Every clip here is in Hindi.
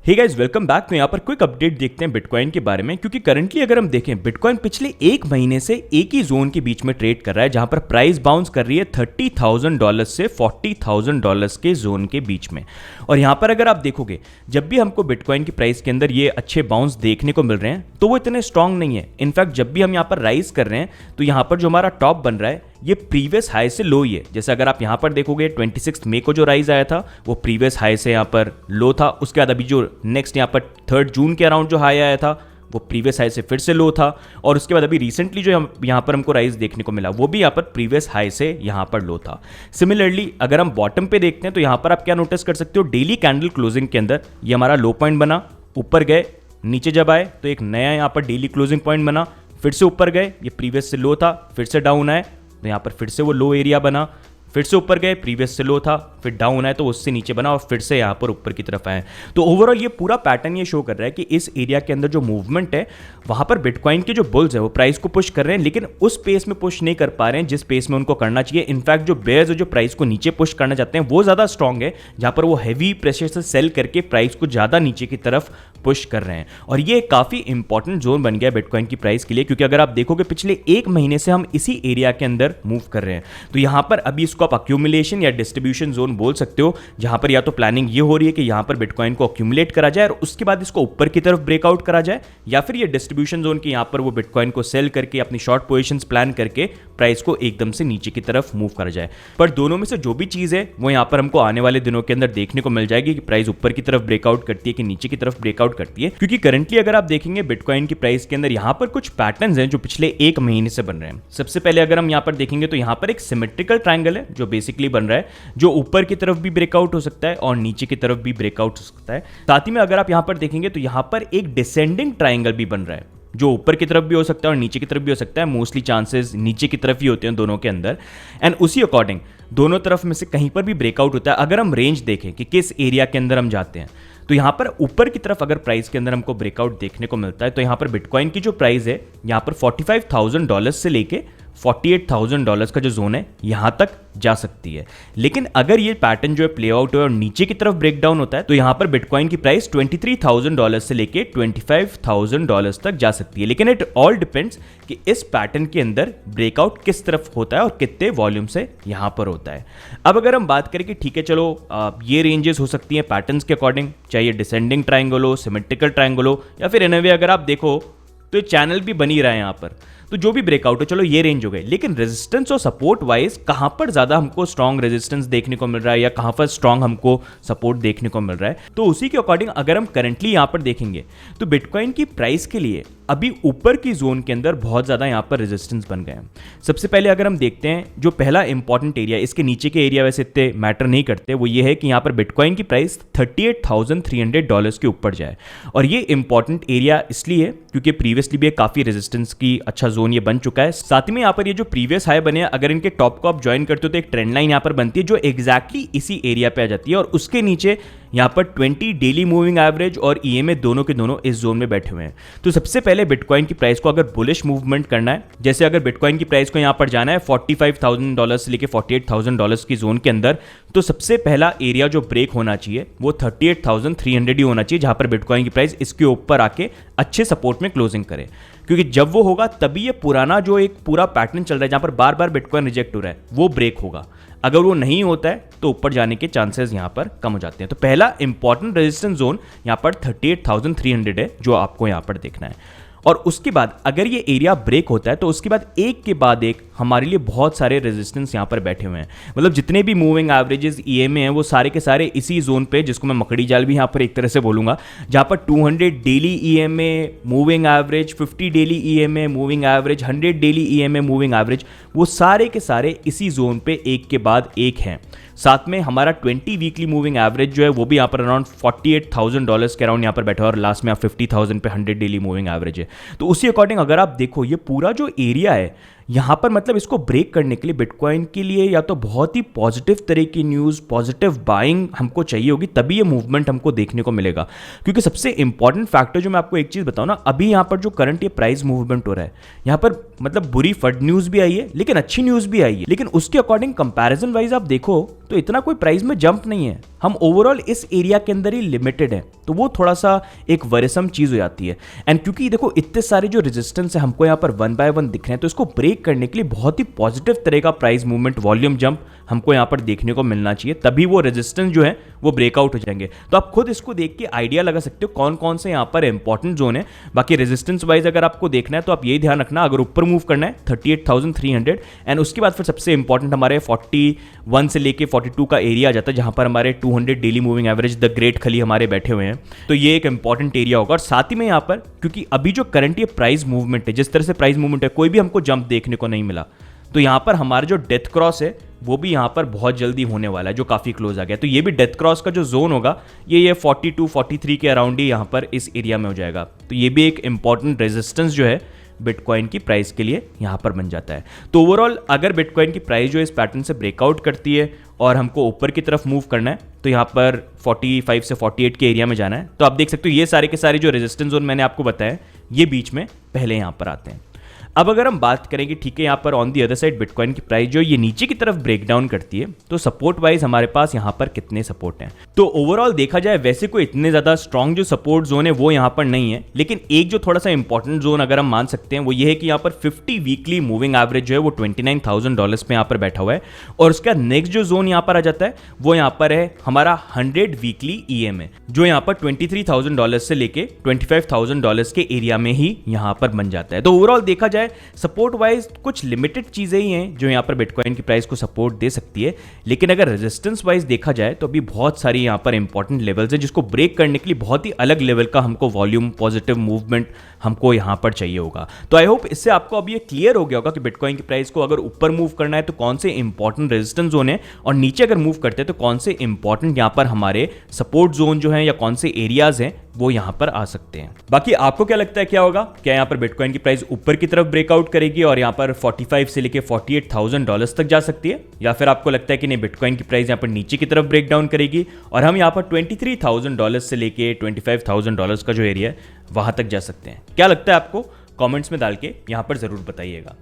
Hey guys, welcome back. तो यहाँ पर क्विक अपडेट देखते हैं बिटकॉइन के बारे में, क्योंकि करंटली अगर हम देखें बिटकॉइन पिछले एक महीने से एक ही जोन के बीच में ट्रेड कर रहा है, जहां पर प्राइस बाउंस कर रही है $30,000 से $40,000 के जोन के बीच में। और यहाँ पर अगर आप देखोगे, जब भी हमको बिटकॉइन की प्राइस के अंदर ये अच्छे बाउंस देखने को मिल रहे हैं तो वो इतने स्ट्रांग नहीं है। इनफैक्ट जब भी हम यहाँ पर राइज कर रहे हैं तो यहाँ पर जो हमारा टॉप बन रहा है ये प्रीवियस हाई से लो ही है। जैसे अगर आप यहाँ पर देखोगे 26 मई को जो राइज आया था वो प्रीवियस हाई से यहाँ पर लो था। उसके बाद अभी जो नेक्स्ट यहाँ पर 3 जून के अराउंड जो हाई आया था वो प्रीवियस हाई से फिर से लो था। और उसके बाद अभी रिसेंटली जो यहाँ पर हमको राइज देखने को मिला वो भी यहाँ पर प्रीवियस हाई से यहाँ पर लो था। सिमिलरली अगर हम बॉटम पे देखते हैं तो यहाँ पर आप क्या नोटिस कर सकते हो, डेली कैंडल क्लोजिंग के अंदर ये हमारा लो पॉइंट बना, ऊपर गए, नीचे जब आए तो एक नया यहाँ पर डेली क्लोजिंग पॉइंट बना, फिर से ऊपर गए, ये प्रीवियस से लो था, फिर से डाउन आए तो यहाँ पर फिर से वो लो एरिया बना, फिर से ऊपर गए, प्रीवियस से लो था, फिर डाउन आए तो उससे नीचे बना और फिर से यहाँ पर ऊपर की तरफ आए। तो ओवरऑल ये पूरा पैटर्न ये शो कर रहा है कि इस एरिया के अंदर जो मूवमेंट है वहाँ पर बिटकॉइन के जो बुल्स है वो प्राइस को पुश कर रहे हैं, लेकिन उस पेस में पुश नहीं कर पा रहे हैं जिस पेस में उनको करना चाहिए। इनफैक्ट जो बेयर्स जो प्राइस को नीचे पुश करना चाहते हैं वो ज़्यादा स्ट्रांग है, जहाँ पर वो हैवी प्रेशर से सेल करके प्राइस को ज़्यादा नीचे की तरफ पुश कर रहे हैं। और ये काफ़ी इंपॉर्टेंट जोन बन गया बिटकॉइन की प्राइस के लिए, क्योंकि अगर आप देखोगे पिछले एक महीने से हम इसी एरिया के अंदर मूव कर रहे हैं। तो यहाँ पर अभी इसको आप अक्यूमुलेशन या डिस्ट्रीब्यूशन जोन बोल सकते हो, जहां पर या तो प्लानिंग ये हो रही है कि यहां पर बिटकॉइन को अक्यूमुलेट करा जाए और उसके बाद इसको ऊपर की तरफ ब्रेकआउट करा जाए, या फिर ये डिस्ट्रीब्यूशन जोन की यहां पर वो बिटकॉइन को सेल करके अपनी शॉर्ट पोजीशंस प्लान करके प्राइस को एकदम से नीचे की तरफ मूव करा जाए। पर दोनों में से जो भी चीज है वो यहां पर हमको आने वाले दिनों के अंदर देखने को मिल जाएगी कि प्राइस ऊपर की तरफ ब्रेकआउट करती है कि नीचे की तरफ ब्रेकआउट करती है। क्योंकि करंटली अगर आप देखेंगे बिटकॉइन की प्राइस के अंदर यहां पर कुछ पैटर्न्स हैं जो पिछले एक महीने से बन रहे हैं। सबसे पहले अगर हम यहां पर देखेंगे तो यहां पर एक सिमेट्रिकल ट्रायंगल है जो बेसिकली बन रहा है, जो ऊपर की तरफ भी ब्रेकआउट हो सकता है और नीचे की तरफ भी ब्रेकआउट हो सकता है। साथ ही में अगर आप यहां पर देखेंगे तो यहां पर एक डिसेंडिंग ट्रायंगल भी बन रहा है, जो ऊपर की तरफ भी हो सकता है और नीचे की तरफ भी हो सकता है। मोस्टली चांसेस नीचे की तरफ ही होते हैं दोनों के अंदर, एंड उसी अकॉर्डिंग दोनों तरफ में से कहीं पर भी ब्रेकआउट होता है। अगर हम रेंज देखें कि किस एरिया के अंदर हम जाते हैं तो यहां पर ऊपर की तरफ अगर प्राइस के अंदर हमको ब्रेकआउट देखने को मिलता है तो यहां पर बिटकॉइन की जो प्राइस है यहां पर $45,000 से लेके $48,000 का जो जोन है यहां तक जा सकती है। लेकिन अगर ये पैटर्न जो है प्ले आउट हो और नीचे की तरफ ब्रेक डाउन होता है तो यहां पर बिटकॉइन की प्राइस $23,000 से लेके $25,000 तक जा सकती है। लेकिन इट ऑल डिपेंड्स कि इस पैटर्न के अंदर ब्रेकआउट किस तरफ होता है और कितने वॉल्यूम से यहां पर होता है। अब अगर हम बात करें कि ठीक है चलो ये रेंजेस हो सकती हैं पैटर्न्स के अकॉर्डिंग, चाहे डिसेंडिंग ट्रायंगल हो, सिमेट्रिकल ट्रायंगल हो, या फिर एनवे अगर आप देखो तो ये चैनल भी बनी रहा है यहां पर। तो जो भी ब्रेकआउट हो, चलो ये रेंज हो गई, लेकिन रेजिस्टेंस और सपोर्ट वाइज कहां पर ज्यादा हमको स्ट्रॉन्ग रेजिस्टेंस देखने को मिल रहा है या कहां पर स्ट्रॉन्ग हमको सपोर्ट देखने को मिल रहा है, तो उसी के अकॉर्डिंग अगर हम करंटली यहां पर देखेंगे तो बिटकॉइन की प्राइस के लिए अभी ऊपर की जोन के अंदर बहुत ज्यादा यहां पर रेजिस्टेंस बन गए हैं। सबसे पहले अगर हम देखते हैं जो पहला इंपॉर्टेंट एरिया, इसके नीचे के एरिया वैसे इतने मैटर नहीं करते, वो ये है कि यहां पर बिटकॉइन की प्राइस $38,300 के ऊपर जाए। और ये इंपॉर्टेंट एरिया इसलिए क्योंकि प्रीवियसली भी काफी रेजिस्टेंस की अच्छा जोन ये बन चुका है। साथ ही में यहाँ पर ये जो प्रीवियस हाई बने हैं अगर इनके टॉप को आप ज्वाइन करते हो तो एक ट्रेंड लाइन यहाँ पर बनती है जो एग्जैक्टली इसी एरिया पे आ जाती है, और उसके नीचे यहाँ पर 20 डेली मूविंग एवरेज और ईएमए दोनों के दोनों इस जोन में बैठे हुए हैं। तो सबसे पहले बिटकॉइन की प्राइस को अगर बुलिश मूवमेंट करना है, जैसे अगर बिटकॉइन की प्राइस को यहाँ पर जाना है $45,000 से लेके $48,000 की जोन के अंदर, तो सबसे पहला एरिया जो ब्रेक होना चाहिए वो 38,300 ही होना चाहिए, जहां पर बिटकॉइन की प्राइस इसके ऊपर आके अच्छे सपोर्ट में क्लोजिंग करे। क्योंकि जब वो होगा तभी ये पुराना जो एक पूरा पैटर्न चल रहा है जहां पर बार बार बिटकॉइन रिजेक्ट हो रहा है वो ब्रेक होगा। अगर वो नहीं होता है तो ऊपर जाने के चांसेस यहां पर कम हो जाते हैं। तो पहला इंपॉर्टेंट रेजिस्टेंस जोन यहां पर 38,300 है जो आपको यहां पर देखना है। और उसके बाद अगर ये एरिया ब्रेक होता है तो उसके बाद एक के बाद एक हमारे लिए बहुत सारे रेजिस्टेंस यहां पर बैठे हुए हैं। मतलब जितने भी मूविंग एवरेजेस ईएमए हैं वो सारे के सारे इसी जोन पे, जिसको मैं मकड़ी जाल भी यहां पर एक तरह से बोलूंगा, जहां पर 200 daily EMA moving average, 50 daily EMA moving average, 100 daily EMA moving average, वो सारे के सारे इसी जोन पे एक के बाद एक हैं। साथ में हमारा 20 वीकली मूविंग एवरेज जो है वो भी यहाँ पर अराउंड $48,000 के अराउंड यहाँ पर बैठा है, और लास्ट में आप 50,000 पे 100 डेली मूविंग एवरेज है। तो उसी अकॉर्डिंग अगर आप देखो ये पूरा जो एरिया है यहाँ पर, मतलब इसको ब्रेक करने के लिए बिटकॉइन के लिए या तो बहुत ही पॉजिटिव तरह की न्यूज़, पॉजिटिव बाइंग हमको चाहिए होगी, तभी ये मूवमेंट हमको देखने को मिलेगा। क्योंकि सबसे इंपॉर्टेंट फैक्टर जो मैं आपको एक चीज़ बताऊँ ना, अभी यहाँ पर जो करंट ये प्राइस मूवमेंट हो रहा है यहाँ पर मतलब बुरी फड न्यूज़ भी आई है लेकिन अच्छी न्यूज़ भी आई है, लेकिन उसके अकॉर्डिंग कंपैरिजन वाइज आप देखो तो इतना कोई प्राइस में जंप नहीं है, हम ओवरऑल इस एरिया के अंदर ही लिमिटेड है, तो वो थोड़ा सा एक वरिसम चीज हो जाती है। एंड क्योंकि देखो इतने सारे जो रेजिस्टेंस है हमको यहाँ पर वन बाय वन दिख रहे हैं, तो इसको ब्रेक करने के लिए बहुत ही पॉजिटिव तरह का प्राइस मूवमेंट, वॉल्यूम जंप हमको यहाँ पर देखने को मिलना चाहिए, तभी वो रेजिस्टेंस जो है वो ब्रेकआउट हो जाएंगे। तो आप खुद इसको देख के आइडिया लगा सकते हो कौन कौन से यहाँ पर इंपॉर्टेंट जोन है। बाकी रेजिस्टेंस वाइज अगर आपको देखना है तो आप यही ध्यान रखना, अगर ऊपर मूव करना है 38,300 एंड उसके बाद फिर सबसे इंपॉर्टेंट हमारे 41 से लेके 42 का एरिया आ जाता है, जहां पर हमारे 200 daily moving average the great खली हमारे बैठे हुए हैं। तो ये एक इंपॉर्टेंट एरिया होगा। और साथ ही में यहाँ पर क्योंकि अभी जो करंट ये प्राइस मूवमेंट है, जिस तरह से प्राइस मूवमेंट है, कोई भी हमको जंप देखने को नहीं मिला, तो यहाँ पर हमारा जो डेथ क्रॉस है वो भी यहाँ पर बहुत जल्दी होने वाला है, जो काफ़ी क्लोज आ गया। तो ये भी डेथ क्रॉस का जो जोन होगा ये 42-43 के अराउंड ही यहाँ पर इस एरिया में हो जाएगा। तो ये भी एक इंपॉर्टेंट रेजिस्टेंस जो है बिटकॉइन की प्राइस के लिए यहाँ पर बन जाता है। तो ओवरऑल अगर बिटकॉइन की प्राइस जो इस पैटर्न से ब्रेकआउट करती है और हमको ऊपर की तरफ मूव करना है, तो यहाँ पर 45 से 48 के एरिया में जाना है। तो आप देख सकते हो ये सारे के सारे जो रेजिस्टेंस जोन मैंने आपको बताया ये बीच में पहले यहाँ पर आते हैं। अब अगर हम बात करेंगे, ठीक है, यहाँ पर on the other side bitcoin की प्राइस जो ये नीचे की तरफ ब्रेक डाउन करती है, तो सपोर्ट वाइज हमारे पास यहाँ पर कितने सपोर्ट हैं। तो ओवरऑल देखा जाए वैसे कोई इतने ज्यादा स्ट्रॉन्ग जो सपोर्ट जोन है वो यहाँ पर नहीं है, लेकिन एक जो थोड़ा सा इंपॉर्टेंट जोन अगर हम मान सकते हैं वो ये है कि यहाँ पर 50 वीकली मूविंग एवरेज जो है वो $29,000 पे यहाँ पर बैठा हुआ है। और उसका नेक्स्ट जो जोन यहाँ पर आ जाता है वो यहाँ पर है हमारा 100 वीकली EMA, जो यहाँ पर $23,000 से लेके $25,000 के एरिया में ही यहाँ पर बन जाता है। तो ओवरऑल देखा जाए सपोर्ट वाइज कुछ लिमिटेड चीजें ही हैं जो यहां पर बिटकॉइन की प्राइस को सपोर्ट दे सकती है, लेकिन अगर रेजिस्टेंस वाइज देखा जाए तो अभी बहुत सारी यहां पर इंपॉर्टेंट लेवल्स हैं जिसको ब्रेक करने के लिए बहुत ही अलग लेवल का हमको वॉल्यूम पॉजिटिव मूवमेंट हमको यहां पर चाहिए होगा। तो आई होप इससे आपको अब ये क्लियर हो गया होगा कि बिटकॉइन की प्राइस को अगर ऊपर मूव करना है तो कौन से इंपॉर्टेंट रेजिस्टेंस जोन है, और नीचे अगर मूव करते हैं तो कौन से इंपॉर्टेंट यहां पर हमारे सपोर्ट जोन जो है या कौन से एरियाज हैं वो यहां पर आ सकते हैं। बाकी आपको क्या लगता है क्या होगा, क्या यहां पर बिटकॉइन की प्राइस ऊपर की तरफ ब्रेकआउट करेगी और यहां पर 45 से लेके $48,000 तक जा सकती है, या फिर आपको लगता है कि नहीं बिटकॉइन की प्राइस यहां पर नीचे की तरफ ब्रेक डाउन करेगी और हम यहां पर $23,000 से लेके $25,000 का जो एरिया है वहां तक जा सकते हैं? क्या लगता है आपको, कमेंट्स में डाल के यहां पर जरूर बताइएगा।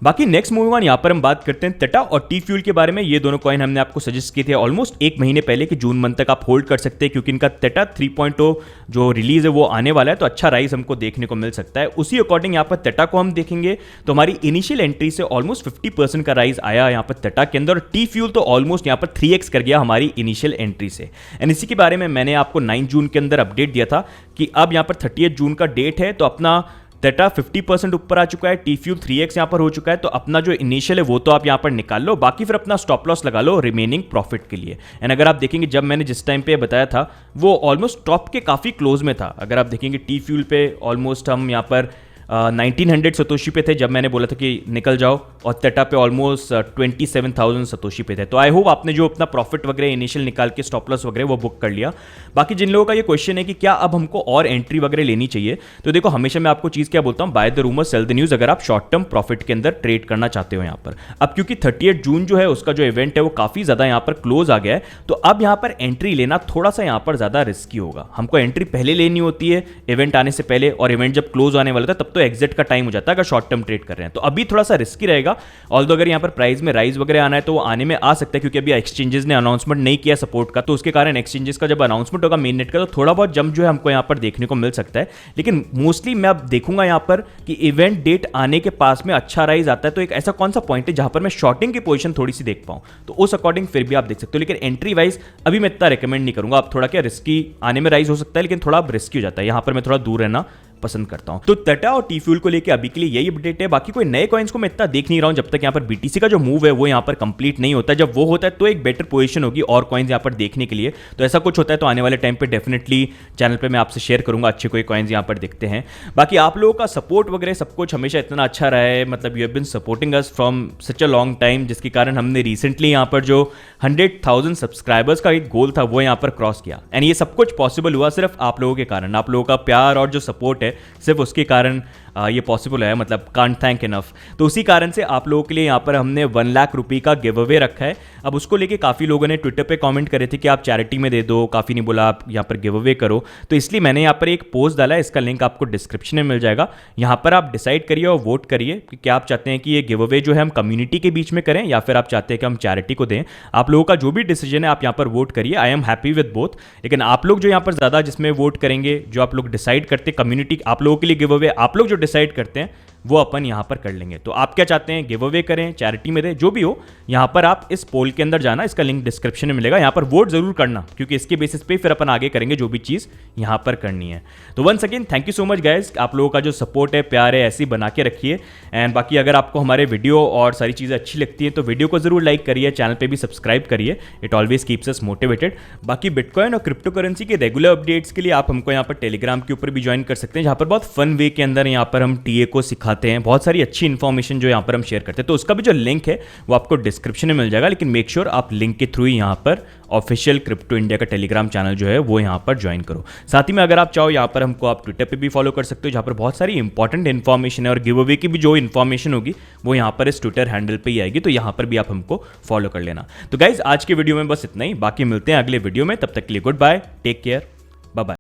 बाकी नेक्स्ट मूव ऑन यहाँ पर हम बात करते हैं टेटा और टी फ्यूल के बारे में। ये दोनों कॉइन हमने आपको सजेस्ट किए थे ऑलमोस्ट एक महीने पहले कि जून मंथ तक आप होल्ड कर सकते हैं, क्योंकि इनका टेटा 3.0 जो रिलीज है वो आने वाला है, तो अच्छा राइज हमको देखने को मिल सकता है। उसी अकॉर्डिंग यहाँ पर टेटा को हम देखेंगे तो हमारी इनिशियल एंट्री से ऑलमोस्ट 50% का राइज आया यहाँ पर टेटा के अंदर, और टी फ्यूल तो ऑलमोस्ट यहाँ पर 3x कर गया हमारी इनिशियल एंट्री से। एंड इसी के बारे में मैंने आपको 9 जून के अंदर अपडेट दिया था कि अब यहाँ पर 30 जून का डेट है, तो अपना टेटा 50% ऊपर आ चुका है, टी फ्यूल 3x यहाँ पर हो चुका है, तो अपना जो इनिशियल है वो तो आप यहाँ पर निकाल लो, बाकी फिर अपना स्टॉप लॉस लगा लो रिमेनिंग प्रॉफिट के लिए। एंड अगर आप देखेंगे जब मैंने जिस टाइम पे बताया था वो ऑलमोस्ट टॉप के काफ़ी क्लोज में था। अगर आप देखेंगे टी फ्यूल पे ऑलमोस्ट हम यहाँ पर 1900 सतोशी पे थे जब मैंने बोला था कि निकल जाओ, और टेटा पे ऑलमोस्ट 27,000 सतोशी पे थे। तो आई होप आपने जो अपना प्रॉफिट वगैरह इनिशियल निकाल के स्टॉप लॉस वगैरह वो बुक कर लिया। बाकी जिन लोगों का ये क्वेश्चन है कि क्या अब हमको और एंट्री वगैरह लेनी चाहिए, तो देखो हमेशा मैं आपको चीज़ क्या बोलता हूँ, by the rumour cell the news, अगर आप शॉर्ट टर्म प्रॉफिट के अंदर ट्रेड करना चाहते हो यहाँ पर। अब क्योंकि 30 जून जो है उसका जो इवेंट है वो काफ़ी ज़्यादा यहाँ पर क्लोज आ गया है, तो अब यहाँ पर एंट्री लेना थोड़ा सा यहाँ पर ज़्यादा रिस्की होगा। हमको एंट्री पहले लेनी होती है इवेंट आने से पहले, और इवेंट जब क्लोज आने वाला था तब तो एग्जिट का टाइम हो जाता है अगर शॉर्ट टर्म ट्रेड कर रहे हैं। तो अभी थोड़ा सा रिस्की रहेगा, ऑल्दो अगर यहाँ पर प्राइस में राइज वगैरह आना है तो वो आने में आ सकता है, क्योंकि अभी एक्सचेंजेस ने अनाउंसमेंट नहीं किया सपोर्ट का, तो उसके कारण एक्सचेंजेस का जब अनाउंसमेंट होगा मेन नेट का तो थोड़ा बहुत जंप जो है हमको यहाँ पर देखने को मिल सकता है। लेकिन मोस्टली मैं अब देखूंगा यहाँ पर कि इवेंट डेट आने के पास में अच्छा राइज आता है, तो एक ऐसा कौन सा पॉइंट है जहां पर मैं शॉर्टिंग की पोजीशन थोड़ी सी देख पाऊं, तो उस अकॉर्डिंग फिर भी आप देख सकते हो। लेकिन एंट्री वाइज अभी मैं इतना रिकमेंड नहीं करूंगा। आप थोड़ा क्या रिस्की, आने में राइज हो सकता है लेकिन थोड़ा रिस्की हो जाता है, यहां पर मैं थोड़ा दूर रहना पसंद करता हूं। तो टेटा और टी फ्यूल को लेके अभी के लिए यही अपडेट है। बाकी कोई नए कॉइन्स को मैं इतना देख नहीं रहा हूं जब तक यहां पर बीटीसी का जो मूव है वो यहां पर कंप्लीट नहीं होता है। जब वो होता है तो एक बेटर पोजीशन होगी और कॉइन्स यहां पर देखने के लिए। तो ऐसा कुछ होता है तो आने वाले टाइम पे डेफिनेटली चैनल पे मैं आपसे शेयर करूंगा अच्छे कोई कॉइन्स यहां पर दिखते हैं। बाकी आप लोगों का सपोर्ट वगैरह सब कुछ हमेशा इतना अच्छा रहा है, मतलब you have been supporting us from such a long time, जिसके कारण हमने रिसेंटली यहां पर जो 100,000 सब्सक्राइबर्स का एक गोल था वो यहां पर क्रॉस किया। एंड ये सब कुछ पॉसिबल हुआ सिर्फ आप लोगों के कारण। आप लोगों का प्यार और जो सपोर्ट है है, सिर्फ उसके कारण ये पॉसिबल है, मतलब कांट थैंक इनफ। तो उसी कारण से आप लोगों के लिए यहाँ पर हमने 1 लाख रुपये का गिव अवे रखा है। अब उसको लेके काफ़ी लोगों ने ट्विटर पे कमेंट करे थे कि आप चैरिटी में दे दो, काफ़ी ने बोला आप यहाँ पर गिव अवे करो, तो इसलिए मैंने यहाँ पर एक पोस्ट डाला है, इसका लिंक आपको डिस्क्रिप्शन में मिल जाएगा। यहाँ पर आप डिसाइड करिए और वोट करिए कि क्या आप चाहते हैं कि ये गिव अवे जो है हम कम्युनिटी के बीच में करें या फिर आप चाहते हैं कि हम चैरिटी को दें। आप लोगों का जो भी डिसीजन है आप यहाँ पर वोट करिए, I am happy with both. लेकिन आप लोग जो यहाँ पर ज़्यादा जिसमें वोट करेंगे, जो आप लोग डिसाइड करते हैं कम्युनिटी, आप लोगों के लिए गिव अवे आप लोग जो डिसाइड करते हैं वो अपन यहाँ पर कर लेंगे। तो आप क्या चाहते हैं, गिव अवे करें, चैरिटी में दें, जो भी हो, यहाँ पर आप इस पोल के अंदर जाना, इसका लिंक डिस्क्रिप्शन में मिलेगा, यहाँ पर वोट जरूर करना, क्योंकि इसके बेसिस पे फिर अपन आगे करेंगे जो भी चीज़ यहाँ पर करनी है। तो once again thank you so much guys, आप लोगों का जो सपोर्ट है, प्यार है, ऐसे ही बना के रखिए। एंड बाकी अगर आपको हमारे वीडियो और सारी चीज़ें अच्छी लगती हैं तो वीडियो को जरूर लाइक करिए, चैनल पर भी सब्सक्राइब करिए, it always keeps us motivated. बाकी बिटकॉइन और क्रिप्टो करेंसी के रेगुलर अपडेट्स के लिए आप हमको यहाँ पर टेलीग्राम के ऊपर भी ज्वाइन कर सकते हैं, जहाँ पर बहुत फन वे के अंदर यहाँ पर हम टीए को सिखाते हैं, बहुत सारी अच्छी इन्फॉर्मेशन जो यहाँ पर हम शेयर करते हैं। तो उसका भी जो लिंक है वो आपको डिस्क्रिप्शन में मिल जाएगा, लेकिन मेक श्योर आप लिंक के थ्रू ही यहाँ पर ऑफिशियल क्रिप्टो इंडिया का टेलीग्राम चैनल जो है वो यहाँ पर ज्वाइन करो। साथ ही में अगर आप चाहो यहाँ पर हमको आप ट्विटर पे भी फॉलो कर सकते हो, जहाँ पर बहुत सारी इंपॉर्टेंट इन्फॉर्मेशन है, और गिव अवे की भी जो इन्फॉर्मेशन होगी वो यहाँ पर इस ट्विटर हैंडल पे ही आएगी, तो यहाँ पर भी आप हमको फॉलो कर लेना। तो गाइज आज के वीडियो में बस इतना ही, बाकी मिलते हैं अगले वीडियो में, तब तक के लिए good bye, take care, bye bye.